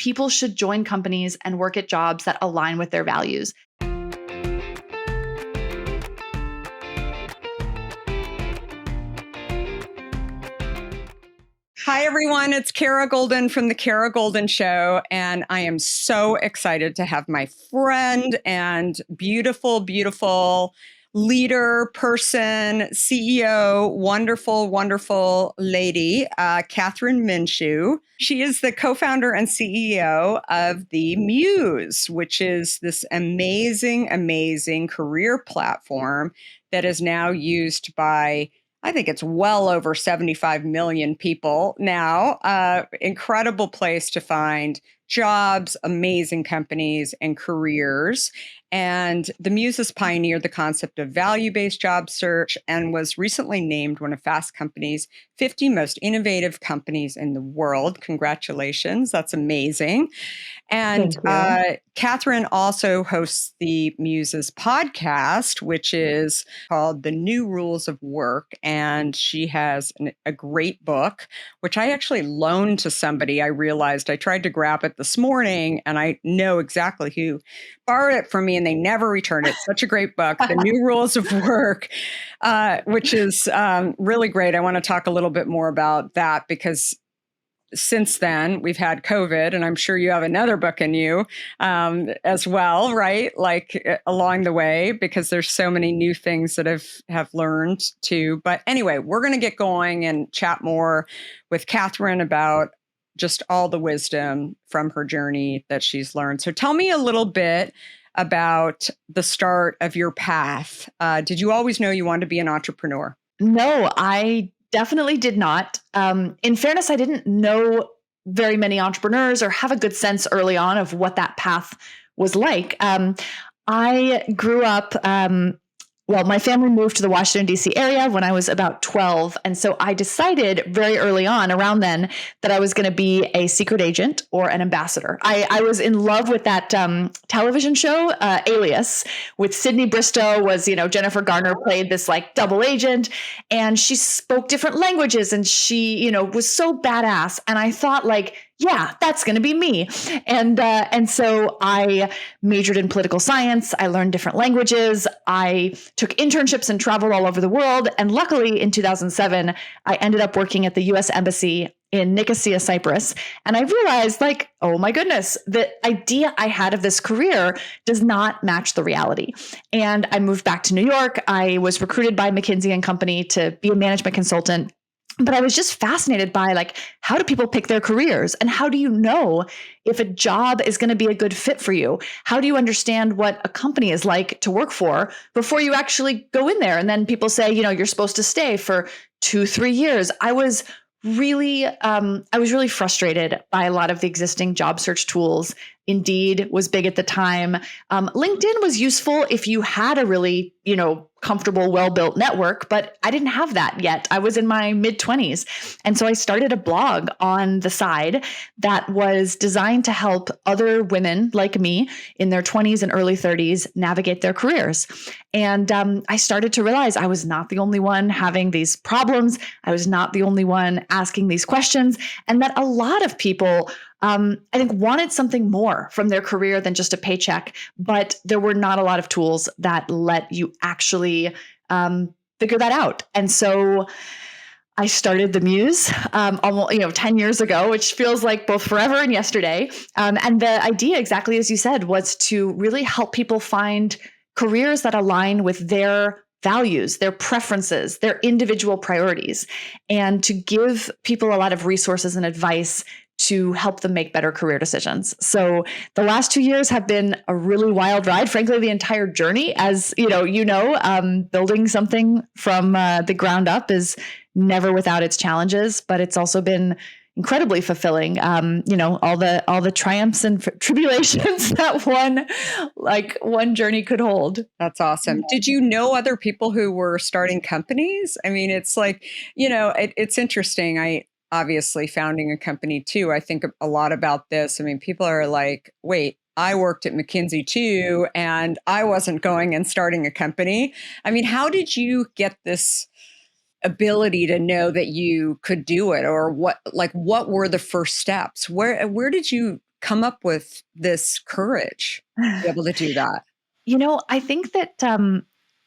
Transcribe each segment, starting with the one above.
people should join companies and work at jobs that align with their values. Hi, everyone. It's Kara Goldin from The Kara Goldin Show. And I am so excited to have my friend and beautiful, beautiful leader, person, CEO, wonderful, wonderful lady, Kathryn Minshew. She is the co-founder and CEO of The Muse, which is this amazing, amazing career platform that is now used by, I think it's well over 75 million people now. Incredible place to find jobs, amazing companies, and careers. And The Muse has pioneered the concept of value-based job search and was recently named one of Fast Company's 50 most innovative companies in the world. Congratulations. That's amazing. And Kathryn also hosts the Muse's podcast, which is called The New Rules of Work. And she has a great book, which I actually loaned to somebody. I realized I tried to grab it this morning, and I know exactly who borrowed it from me, and they never returned it. Such a great book, The New Rules of Work, which is really great. I want to talk a little bit more about that because since then, we've had COVID, and I'm sure you have another book in you as well, right? Like along the way, because there's so many new things that have learned too. But anyway, we're going to get going and chat more with Kathryn about just all the wisdom from her journey that she's learned. So tell me a little bit about the start of your path. Did you always know you wanted to be an entrepreneur? No, I definitely did not. In fairness, I didn't know very many entrepreneurs or have a good sense early on of what that path was like. I grew up, my family moved to the Washington, D.C. area when I was about 12. And so I decided very early on around then that I was going to be a secret agent or an ambassador. I was in love with that television show, Alias, with Sydney Bristow was, Jennifer Garner played this like double agent, and she spoke different languages, and she, was so badass. And I thought like, yeah, that's going to be me. And so I majored in political science. I learned different languages. I took internships and traveled all over the world. And luckily in 2007, I ended up working at the US Embassy in Nicosia, Cyprus. And I realized like, oh my goodness, the idea I had of this career does not match the reality. And I moved back to New York. I was recruited by McKinsey & Company to be a management consultant. But I was just fascinated by like, how do people pick their careers? And how do you know if a job is going to be a good fit for you? How do you understand what a company is like to work for before you actually go in there? And then people say, you're supposed to stay for 2-3 years. I was really frustrated by a lot of the existing job search tools. Indeed was big at the time. LinkedIn was useful if you had a really, comfortable, well-built network, but I didn't have that yet. I was in my mid-20s. And so I started a blog on the side that was designed to help other women like me in their 20s and early 30s navigate their careers. And I started to realize I was not the only one having these problems. I was not the only one asking these questions, and that a lot of people I think wanted something more from their career than just a paycheck, but there were not a lot of tools that let you actually figure that out. And so I started The Muse almost 10 years ago, which feels like both forever and yesterday. And the idea, exactly as you said, was to really help people find careers that align with their values, their preferences, their individual priorities, and to give people a lot of resources and advice to help them make better career decisions. So the last 2 years have been a really wild ride. Frankly, the entire journey, as building something from the ground up is never without its challenges, but it's also been incredibly fulfilling. All the triumphs and tribulations that one journey could hold. That's awesome. Did you know other people who were starting companies? I mean, it's like, it's interesting. Obviously founding a company too. I think a lot about this. I mean, people are like, wait, I worked at McKinsey too, and I wasn't going and starting a company. I mean, how did you get this ability to know that you could do it? Or what were the first steps? Where did you come up with this courage to be able to do that? I think that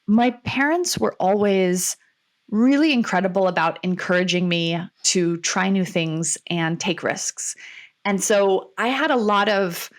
my parents were always really incredible about encouraging me to try new things and take risks. And so I had a lot of,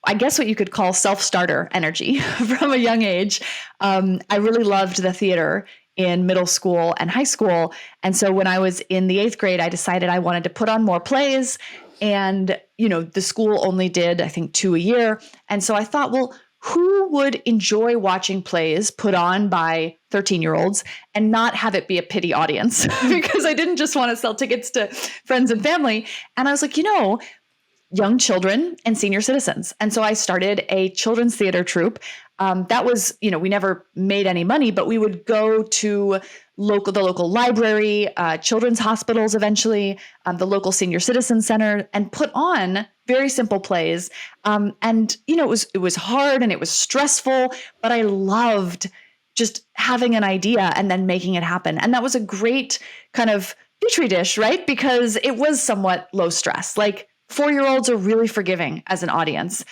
I guess, what you could call self-starter energy from a young age. I really loved the theater in middle school and high school. And so when I was in the 8th grade, I decided I wanted to put on more plays. And, the school only did, I think, 2 a year. And so I thought, well, who would enjoy watching plays put on by 13-year-olds and not have it be a pity audience? Because I didn't just want to sell tickets to friends and family. And I was like, young children and senior citizens. And so I started a children's theater troupe. That was, we never made any money, but we would go to the local library, children's hospitals eventually, the local senior citizen center, and put on very simple plays. It was hard and it was stressful, but I loved just having an idea and then making it happen. And that was a great kind of petri dish, right? Because it was somewhat low stress. Like 4-year-olds are really forgiving as an audience.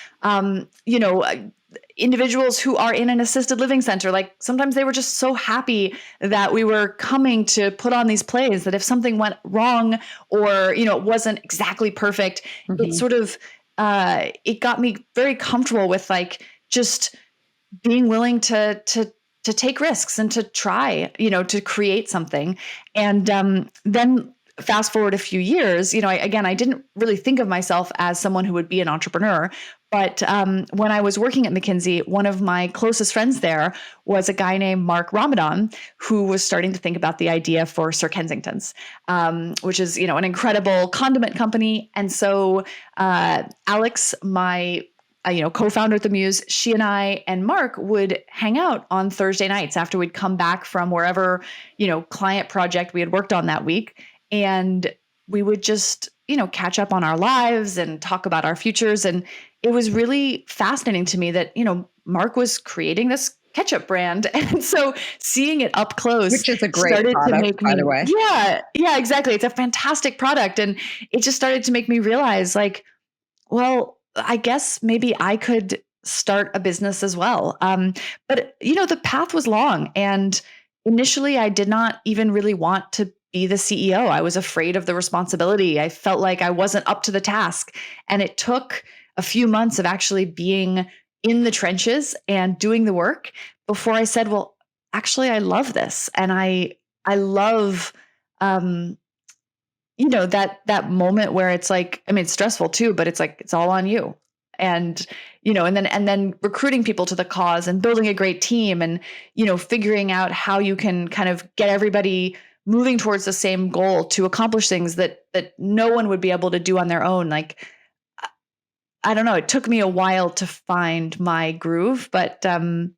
Individuals who are in an assisted living center, like sometimes they were just so happy that we were coming to put on these plays that if something went wrong or, it wasn't exactly perfect, it sort of, it got me very comfortable with like just being willing to take risks and to try, to create something. And then fast forward a few years, I didn't really think of myself as someone who would be an entrepreneur. But when I was working at McKinsey, one of my closest friends there was a guy named Mark Ramadan, who was starting to think about the idea for Sir Kensington's, which is, an incredible condiment company. And so Alex, my co-founder at The Muse, she and I and Mark would hang out on Thursday nights after we'd come back from wherever, client project we had worked on that week. And we would just, catch up on our lives and talk about our futures. And it was really fascinating to me that, Mark was creating this ketchup brand. And so seeing it up close, which is a great product, by the way. Yeah, exactly. It's a fantastic product. And it just started to make me realize like, well, I guess maybe I could start a business as well. But the path was long. And initially I did not even really want to be the CEO. I was afraid of the responsibility. I felt like I wasn't up to the task. And it took a few months of actually being in the trenches and doing the work before I said, well, actually, I love this. And I love, that moment where it's like, it's stressful too, but it's like, it's all on you. And, and then recruiting people to the cause and building a great team and, figuring out how you can kind of get everybody moving towards the same goal to accomplish things that no one would be able to do on their own. Like, I don't know, it took me a while to find my groove, but I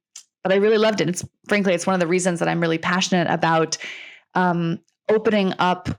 really loved it. Frankly, it's one of the reasons that I'm really passionate about opening up,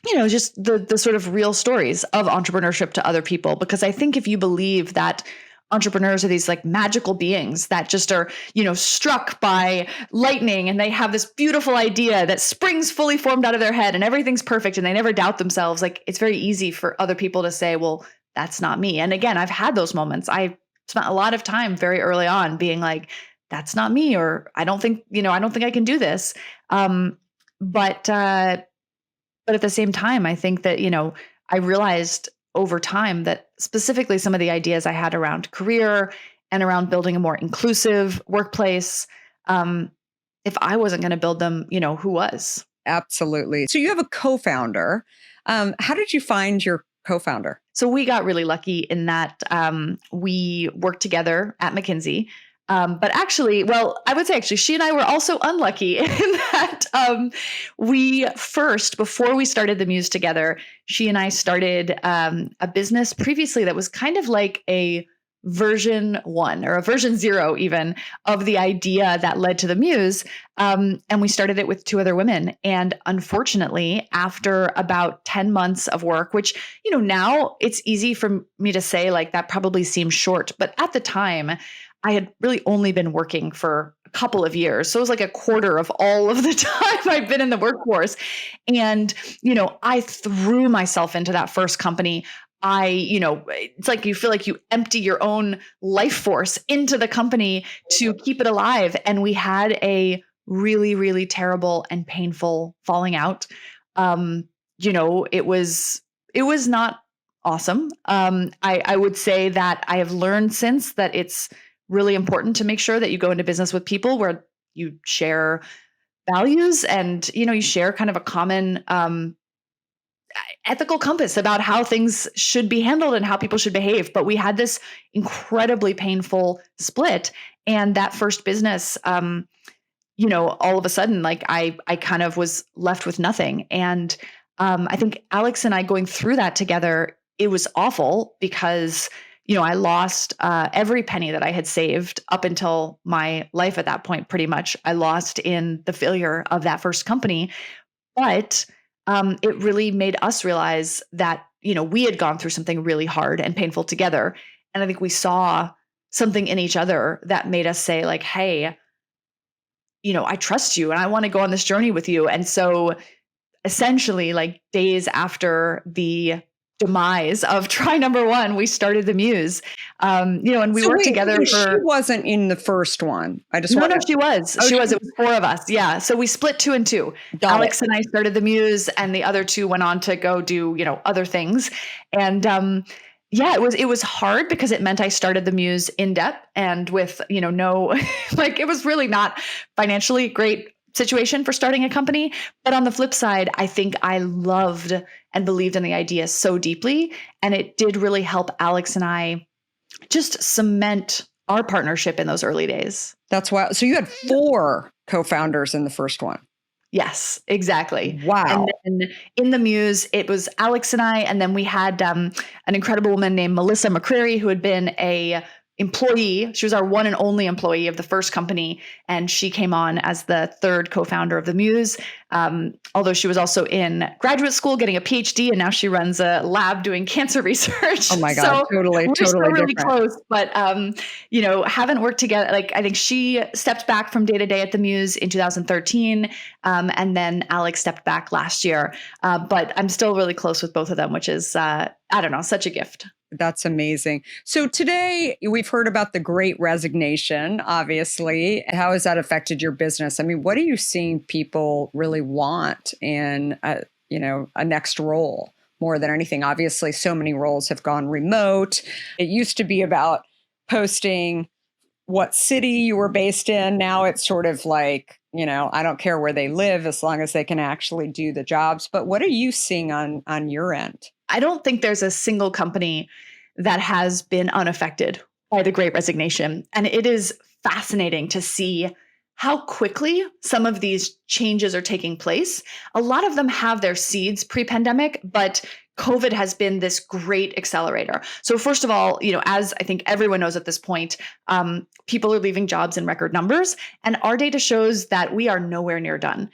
just the sort of real stories of entrepreneurship to other people. Because I think if you believe that entrepreneurs are these like magical beings that just are, struck by lightning and they have this beautiful idea that springs fully formed out of their head and everything's perfect and they never doubt themselves. Like it's very easy for other people to say, well, that's not me. And again, I've had those moments. I spent a lot of time very early on being like, that's not me, or I don't think I can do this. But at the same time, I think that, I realized over time that specifically some of the ideas I had around career and around building a more inclusive workplace, if I wasn't going to build them, who was? Absolutely. So you have a co-founder. How did you find your co-founder? So we got really lucky in that we worked together at McKinsey. But actually, I would say she and I were also unlucky in that before we started The Muse together, she and I started a business previously that was kind of like a version 1 or a version 0 even of the idea that led to The Muse. And we started it with 2 other women. And unfortunately, after about 10 months of work, which, now it's easy for me to say like that probably seems short, but at the time, I had really only been working for a couple of years. So it was like a quarter of all of the time I'd been in the workforce. And, I threw myself into that first company. it's like you feel like you empty your own life force into the company to keep it alive. And we had a really, really terrible and painful falling out. It was not awesome. I would say that I have learned since that it's really important to make sure that you go into business with people where you share values and, you share kind of a common ethical compass about how things should be handled and how people should behave. But we had this incredibly painful split. And that first business, all of a sudden, like I kind of was left with nothing. And I think Alex and I going through that together, it was awful because, I lost every penny that I had saved up until my life at that point, pretty much. I lost in the failure of that first company. But it really made us realize that, we had gone through something really hard and painful together. And I think we saw something in each other that made us say, like, hey, I trust you and I want to go on this journey with you. And so essentially, like days after the demise of try number one, we started the Muse. And we So worked wait, together so for. she wasn't in the first one. I just No, want no, to. she was. Oh, She was. It was four of us. Yeah. So we split two and two. Got it. Alex and I started the Muse, and the other two went on to go do, other things. And yeah, it was hard because it meant I started the Muse in debt and with, no, like it was really not financially great situation for starting a company. But on the flip side, I think I loved and believed in the idea so deeply. And it did really help Alex and I just cement our partnership in those early days. That's why. So you had 4 co-founders in the first one. Yes, exactly. Wow. And then in the Muse, it was Alex and I, and then we had an incredible woman named Melissa McCreary, who had been a employee. She was our one and only employee of the first company, and she came on as the third co-founder of the Muse. Although she was also in graduate school getting a PhD, and now she runs a lab doing cancer research. Oh my God, so totally we're still really different. close, but haven't worked together. Like I think she stepped back from day to day at the Muse in 2013, and then Alex stepped back last year. But I'm still really close with both of them, which is I don't know, such a gift. That's amazing. So today we've heard about the great resignation, obviously. How has that affected your business? I mean, what are you seeing people really want in a next role more than anything? Obviously, so many roles have gone remote. It used to be about posting what city you were based in. Now it's sort of like, I don't care where they live as long as they can actually do the jobs. But what are you seeing on your end? I don't think there's a single company that has been unaffected by the Great Resignation. And it is fascinating to see how quickly some of these changes are taking place. A lot of them have their seeds pre-pandemic, but COVID has been this great accelerator. So first of all, as I think everyone knows at this point, people are leaving jobs in record numbers. And our data shows that we are nowhere near done.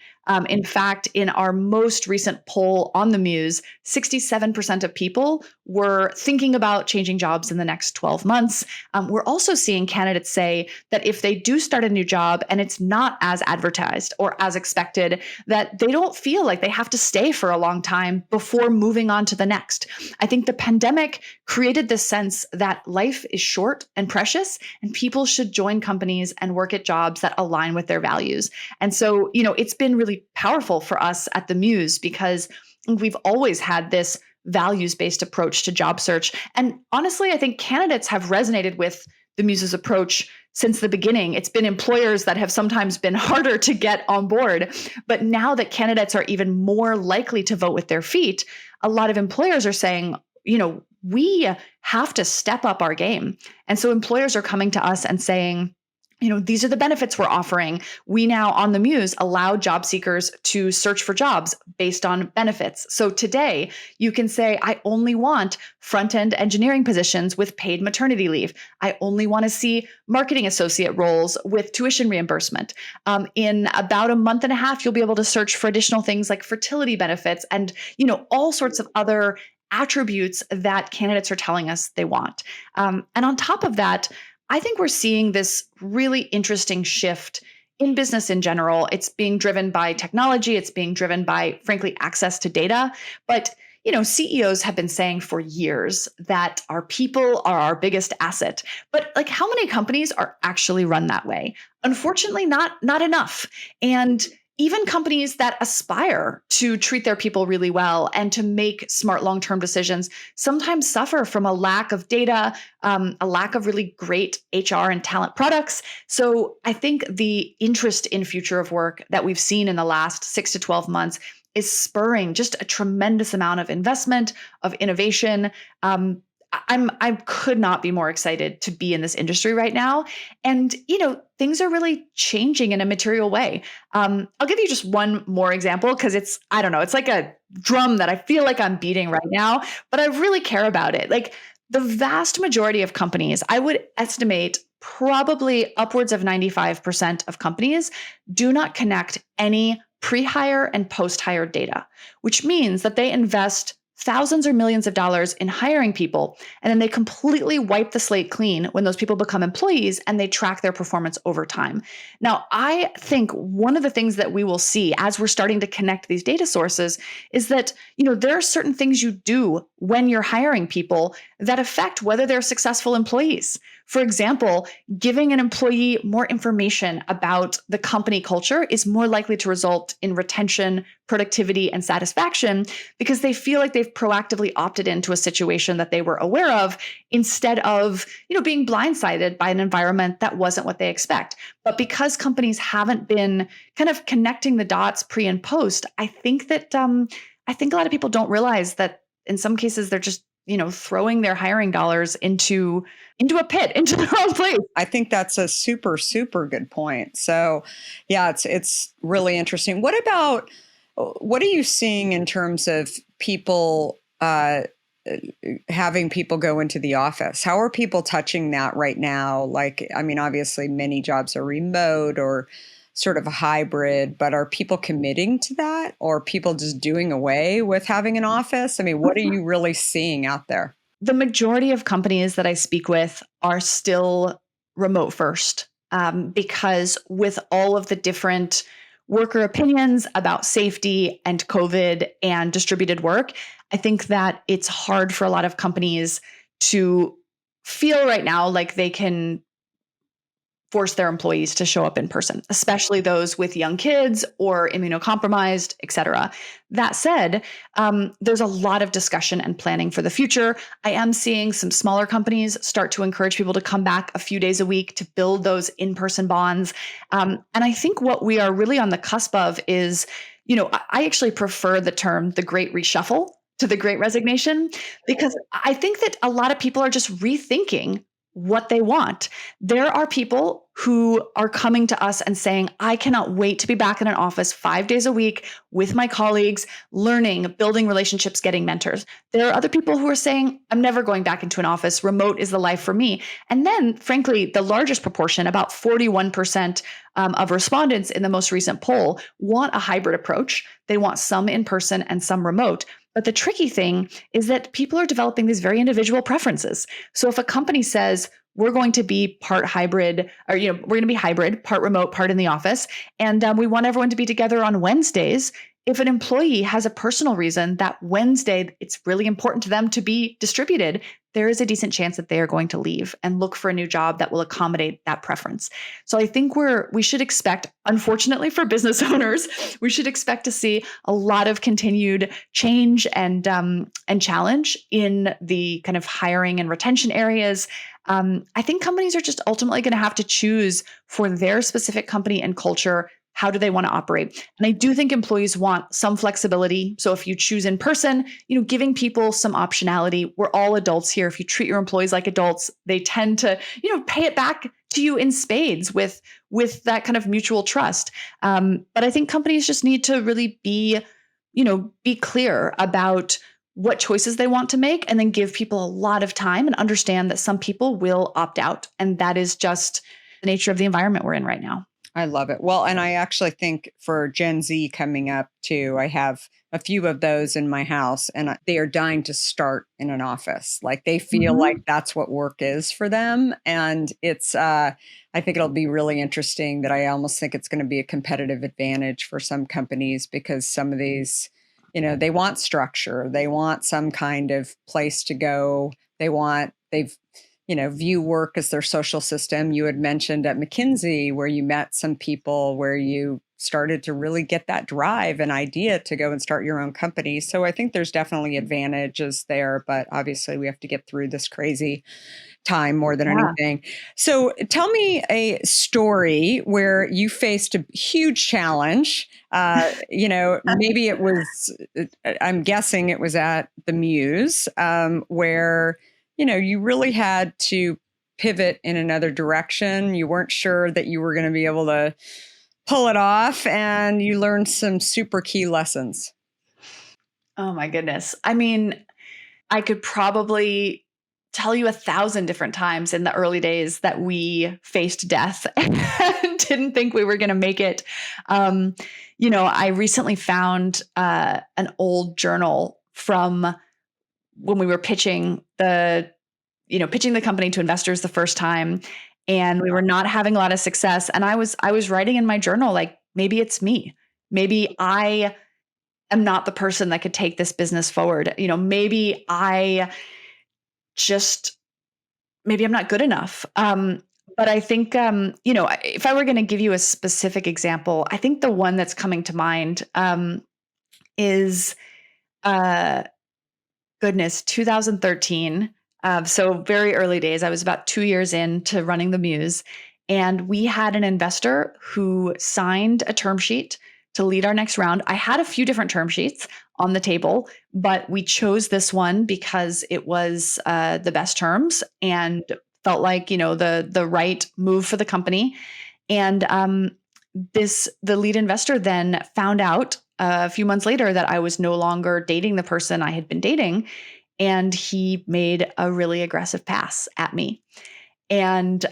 In fact, in our most recent poll on the Muse, 67% of people were thinking about changing jobs in the next 12 months. We're also seeing candidates say that if they do start a new job and it's not as advertised or as expected, that they don't feel like they have to stay for a long time before moving on to the next. I think the pandemic created this sense that life is short and precious, and people should join companies and work at jobs that align with their values. And so, it's been really powerful for us at the Muse because we've always had this values-based approach to job search. And honestly, I think candidates have resonated with the Muse's approach since the beginning. It's been employers that have sometimes been harder to get on board. But now that candidates are even more likely to vote with their feet, a lot of employers are saying, we have to step up our game. And so employers are coming to us and saying, these are the benefits we're offering. We now on the Muse allow job seekers to search for jobs based on benefits. So today you can say, I only want front-end engineering positions with paid maternity leave. I only want to see marketing associate roles with tuition reimbursement. In about a month and a half, you'll be able to search for additional things like fertility benefits and, all sorts of other attributes that candidates are telling us they want. And on top of that, I think we're seeing this really interesting shift in business in general. It's being driven by technology. It's being driven by, frankly, access to data. But CEOs have been saying for years that our people are our biggest asset. But like, how many companies are actually run that way? Unfortunately, not enough. And even companies that aspire to treat their people really well and to make smart long-term decisions sometimes suffer from a lack of data, a lack of really great HR and talent products. So I think the interest in future of work that we've seen in the last 6 to 12 months is spurring just a tremendous amount of investment, of innovation. I could not be more excited to be in this industry right now. And, things are really changing in a material way. I'll give you just one more example because I don't know, it's like a drum that I feel like I'm beating right now, but I really care about it. Like the vast majority of companies, I would estimate probably upwards of 95% of companies do not connect any pre-hire and post-hire data, which means that they invest thousands or millions of dollars in hiring people, and then they completely wipe the slate clean when those people become employees and they track their performance over time. Now, I think one of the things that we will see as we're starting to connect these data sources is that, there are certain things you do when you're hiring people that affect whether they're successful employees. For example, giving an employee more information about the company culture is more likely to result in retention, productivity, and satisfaction because they feel like they've proactively opted into a situation that they were aware of instead of, being blindsided by an environment that wasn't what they expect. But because companies haven't been kind of connecting the dots pre and post, I think that I think a lot of people don't realize that in some cases they're just throwing their hiring dollars into a pit, into the wrong place. I think that's a super, super good point. So yeah, it's really interesting. What are you seeing in terms of people having people go into the office? How are people touching that right now? Like, I mean, obviously many jobs are remote or sort of a hybrid, but are people committing to that, or people just doing away with having an office? I mean, what are you really seeing out there? The majority of companies that I speak with are still remote first, because with all of the different worker opinions about safety and COVID and distributed work, I think that it's hard for a lot of companies to feel right now like they can force their employees to show up in person, especially those with young kids or immunocompromised, et cetera. That said, there's a lot of discussion and planning for the future. I am seeing some smaller companies start to encourage people to come back a few days a week to build those in-person bonds. And I think what we are really on the cusp of is, I actually prefer the term the great reshuffle to the great resignation, because I think that a lot of people are just rethinking what they want. There are people who are coming to us and saying, I cannot wait to be back in an office 5 days a week with my colleagues, learning, building relationships, getting mentors. There are other people who are saying, I'm never going back into an office. Remote is the life for me. And then, frankly, the largest proportion, about 41% of respondents in the most recent poll, want a hybrid approach. They want some in person and some remote. But the tricky thing is that people are developing these very individual preferences. So if a company says, we're going to be part hybrid, or we're going to be hybrid, part remote, part in the office, and we want everyone to be together on Wednesdays. If an employee has a personal reason that Wednesday it's really important to them to be distributed, there is a decent chance that they are going to leave and look for a new job that will accommodate that preference. So I think we should expect, unfortunately for business owners, we should expect to see a lot of continued change and challenge in the kind of hiring and retention areas. I think companies are just ultimately going to have to choose for their specific company and culture. How do they want to operate? And I do think employees want some flexibility. So if you choose in person, giving people some optionality. We're all adults here. If you treat your employees like adults, they tend to, pay it back to you in spades with that kind of mutual trust. But I think companies just need to really be clear about what choices they want to make, and then give people a lot of time and understand that some people will opt out. And that is just the nature of the environment we're in right now. I love it. Well, and I actually think for Gen Z coming up too, I have a few of those in my house, and they are dying to start in an office. Like they feel like that's what work is for them. And it's, I think it'll be really interesting that I almost think it's going to be a competitive advantage for some companies, because some of these they want structure. They want some kind of place to go. They've view work as their social system. You had mentioned at McKinsey where you met some people where you started to really get that drive and idea to go and start your own company. So I think there's definitely advantages there, but obviously we have to get through this crazy time more than anything. So tell me a story where you faced a huge challenge. Maybe it was, I'm guessing it was at the Muse, where you really had to pivot in another direction. You weren't sure that you were going to be able to pull it off, and you learned some super key lessons. Oh my goodness. I mean, I could probably tell you 1,000 different times in the early days that we faced death and didn't think we were going to make it. I recently found an old journal from when we were pitching the company to investors the first time, and we were not having a lot of success. And I was writing in my journal, like, maybe it's me. Maybe I am not the person that could take this business forward. Maybe I'm not good enough. But I think, if I were going to give you a specific example, I think the one that's coming to mind is, 2013. So very early days. I was about 2 years into running the Muse, and we had an investor who signed a term sheet to lead our next round. I had a few different term sheets on the table, but we chose this one because it was the best terms and felt like the right move for the company. And the lead investor then found out a few months later that I was no longer dating the person I had been dating, and he made a really aggressive pass at me. And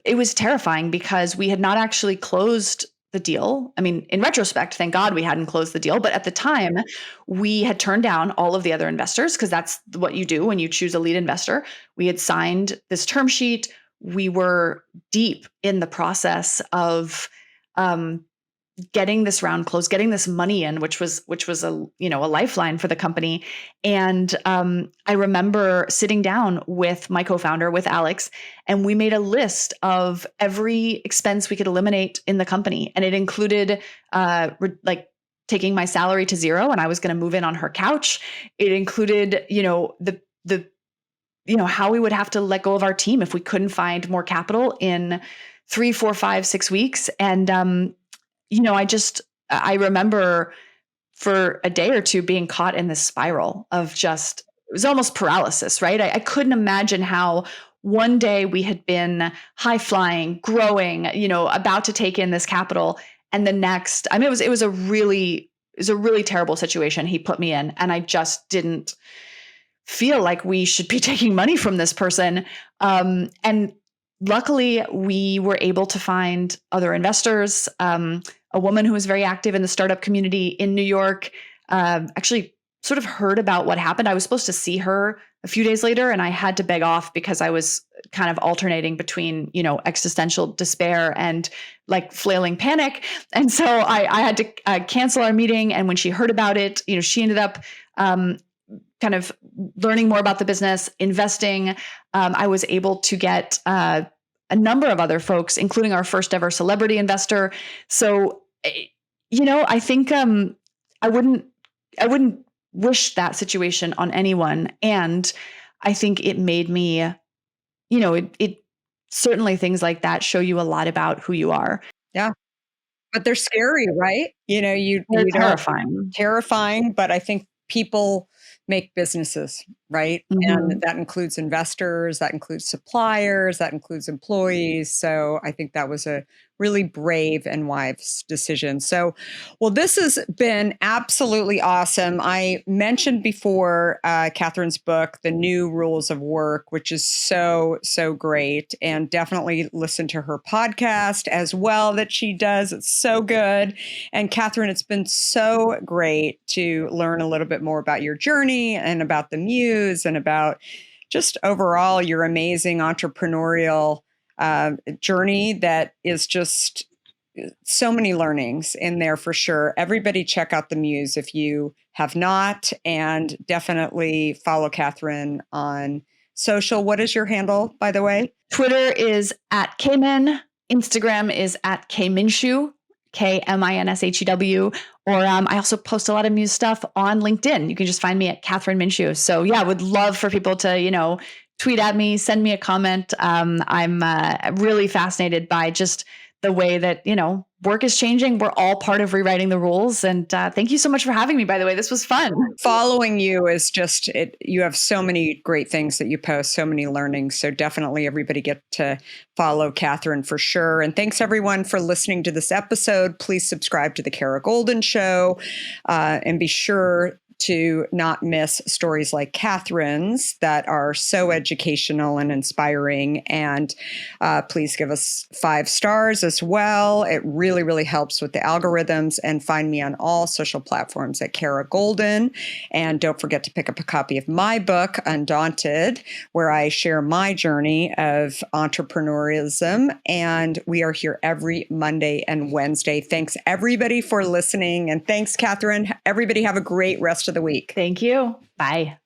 it was terrifying because we had not actually closed the deal. I mean, in retrospect, thank God we hadn't closed the deal. But at the time, we had turned down all of the other investors because that's what you do when you choose a lead investor. We had signed this term sheet. We were deep in the process of getting this round closed, getting this money in, which was a lifeline for the company. And I remember sitting down with my co-founder, with Alex, and we made a list of every expense we could eliminate in the company, and it included taking my salary to zero, and I was going to move in on her couch. It included the how we would have to let go of our team if we couldn't find more capital in 3, 4, 5, 6 weeks. And I remember for a day or two being caught in this spiral of it was almost paralysis, right? I couldn't imagine how one day we had been high flying, growing, about to take in this capital. And the next, I mean, it was a really terrible situation he put me in. And I just didn't feel like we should be taking money from this person. And luckily we were able to find other investors. A woman who was very active in the startup community in New York, actually sort of heard about what happened. I was supposed to see her a few days later, and I had to beg off because I was kind of alternating between, existential despair and like flailing panic. And so I had to cancel our meeting. And when she heard about it, she ended up kind of learning more about the business, investing. I was able to get a number of other folks, including our first ever celebrity investor. So, I think I wouldn't wish that situation on anyone. And I think it made me, it certainly, things like that show you a lot about who you are. Yeah. But they're scary, right? You They're don't terrifying, but I think people make businesses, right? Mm-hmm. And that includes investors, that includes suppliers, that includes employees. So I think that was a really brave and wise decision. So, well, this has been absolutely awesome. I mentioned before Kathryns' book, The New Rules of Work, which is so, so great. And definitely listen to her podcast as well that she does. It's so good. And Kathryn, it's been so great to learn a little bit more about your journey and about the Muse and about just overall your amazing entrepreneurial journey that is just so many learnings in there for sure. Everybody check out The Muse if you have not, and definitely follow Kathryn on social. What is your handle, by the way? Twitter is at Kmin. Instagram is at Kminshew, Kminshew. Or I also post a lot of Muse stuff on LinkedIn. You can just find me at Kathryn Minshew. So yeah, would love for people to, tweet at me, send me a comment. I'm really fascinated by just the way that, work is changing. We're all part of rewriting the rules. And thank you so much for having me, by the way. This was fun. Following you is just it. You have so many great things that you post, so many learnings. So definitely everybody get to follow Kathryn for sure. And thanks everyone for listening to this episode. Please subscribe to the Kara Goldin Show and be sure to not miss stories like Kathryns that are so educational and inspiring. And please give us 5 stars as well. It really, really helps with the algorithms. And find me on all social platforms at Kara Goldin. And don't forget to pick up a copy of my book, Undaunted, where I share my journey of entrepreneurialism. And we are here every Monday and Wednesday. Thanks everybody for listening. And thanks, Kathryn. Everybody have a great rest of the week. Thank you. Bye.